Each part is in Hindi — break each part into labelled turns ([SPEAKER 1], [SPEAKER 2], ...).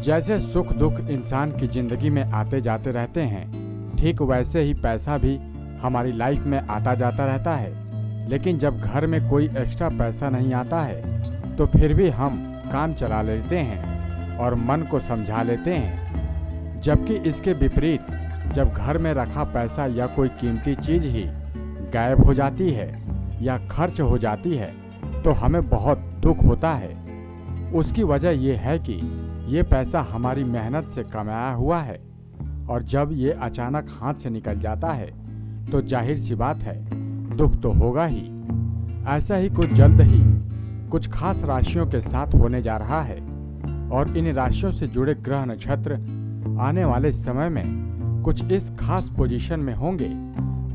[SPEAKER 1] जैसे सुख दुख इंसान की जिंदगी में आते जाते रहते हैं, ठीक वैसे ही पैसा भी हमारी लाइफ में आता जाता रहता है। लेकिन जब घर में कोई एक्स्ट्रा पैसा नहीं आता है तो फिर भी हम काम चला लेते हैं और मन को समझा लेते हैं। जबकि इसके विपरीत जब घर में रखा पैसा या कोई कीमती चीज़ ही गायब हो जाती है या खर्च हो जाती है तो हमें बहुत दुख होता है। उसकी वजह यह है कि ये पैसा हमारी मेहनत से कमाया हुआ है और जब ये अचानक हाथ से निकल जाता है तो जाहिर सी बात है दुख तो होगा ही। ऐसा ही कुछ जल्द ही कुछ खास राशियों के साथ होने जा रहा है और इन राशियों से जुड़े ग्रह नक्षत्र आने वाले समय में कुछ इस खास पोजीशन में होंगे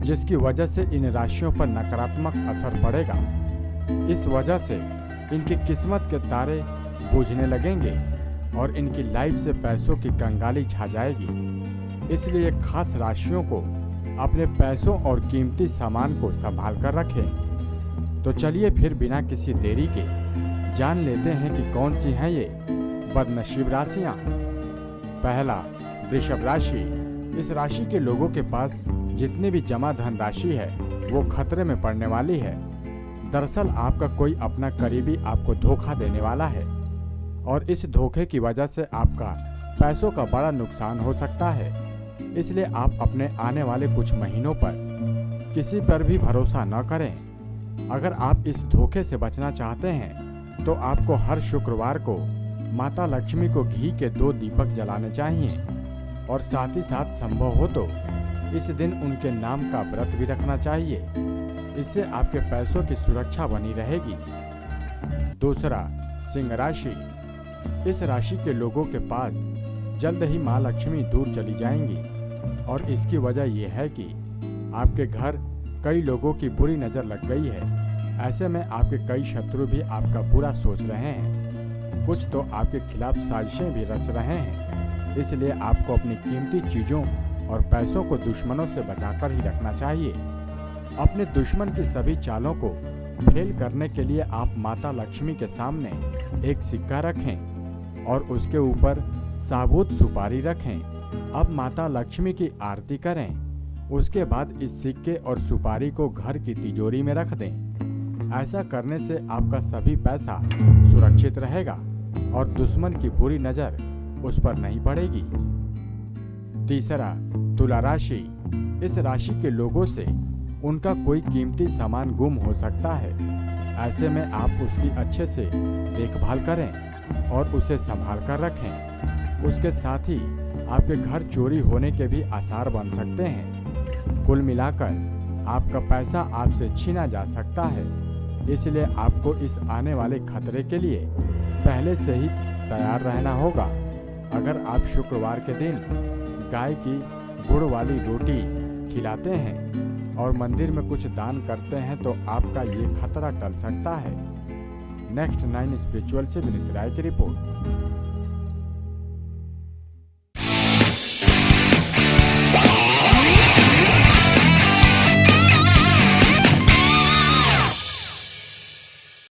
[SPEAKER 1] जिसकी वजह से इन राशियों पर नकारात्मक असर पड़ेगा। इस वजह से इनकी किस्मत के तारे बूझने लगेंगे और इनकी लाइफ से पैसों की कंगाली छा जाएगी। इसलिए खास राशियों को अपने पैसों और कीमती सामान को संभाल कर रखें। तो चलिए फिर बिना किसी देरी के जान लेते हैं कि कौन सी हैं ये बदनसीब राशियाँ। पहला, वृषभ राशि। इस राशि के लोगों के पास जितनी भी जमा धन राशि है वो खतरे में पड़ने वाली है। दरअसल आपका कोई अपना करीबी आपको धोखा देने वाला है और इस धोखे की वजह से आपका पैसों का बड़ा नुकसान हो सकता है। इसलिए आप अपने आने वाले कुछ महीनों पर किसी पर भी भरोसा न करें। अगर आप इस धोखे से बचना चाहते हैं तो आपको हर शुक्रवार को माता लक्ष्मी को घी के 2 दीपक जलाने चाहिए और साथ ही साथ संभव हो तो इस दिन उनके नाम का व्रत भी रखना चाहिए। इससे आपके पैसों की सुरक्षा बनी रहेगी। दूसरा, सिंह राशि। इस राशि के लोगों के पास जल्द ही माँ लक्ष्मी दूर चली जाएंगी और इसकी वजह यह है कि आपके घर कई लोगों की बुरी नज़र लग गई है। ऐसे में आपके कई शत्रु भी आपका बुरा सोच रहे हैं, कुछ तो आपके खिलाफ साजिशें भी रच रहे हैं। इसलिए आपको अपनी कीमती चीज़ों और पैसों को दुश्मनों से बचाकर ही रखना चाहिए। अपने दुश्मन की सभी चालों को फेल करने के लिए आप माता लक्ष्मी के सामने एक सिक्का रखें और उसके ऊपर साबुत सुपारी रखें। अब माता लक्ष्मी की आरती करें। उसके बाद इस सिक्के और सुपारी को घर की तिजोरी में रख दें। ऐसा करने से आपका सभी पैसा सुरक्षित रहेगा और दुश्मन की बुरी नज़र उस पर नहीं पड़ेगी। तीसरा, तुला राशि। इस राशि के लोगों से उनका कोई कीमती सामान गुम हो सकता है। ऐसे में आप उसकी अच्छे से देखभाल करें और उसे संभाल कर रखें। उसके साथ ही आपके घर चोरी होने के भी आसार बन सकते हैं। कुल मिलाकर आपका पैसा आपसे छीना जा सकता है। इसलिए आपको इस आने वाले खतरे के लिए पहले से ही तैयार रहना होगा। अगर आप शुक्रवार के दिन गाय की गुड़ वाली रोटी खिलाते हैं और मंदिर में कुछ दान करते हैं तो आपका ये खतरा टल सकता है। नेक्स्ट 9 स्पिरिचुअल से विनीत राय की रिपोर्ट।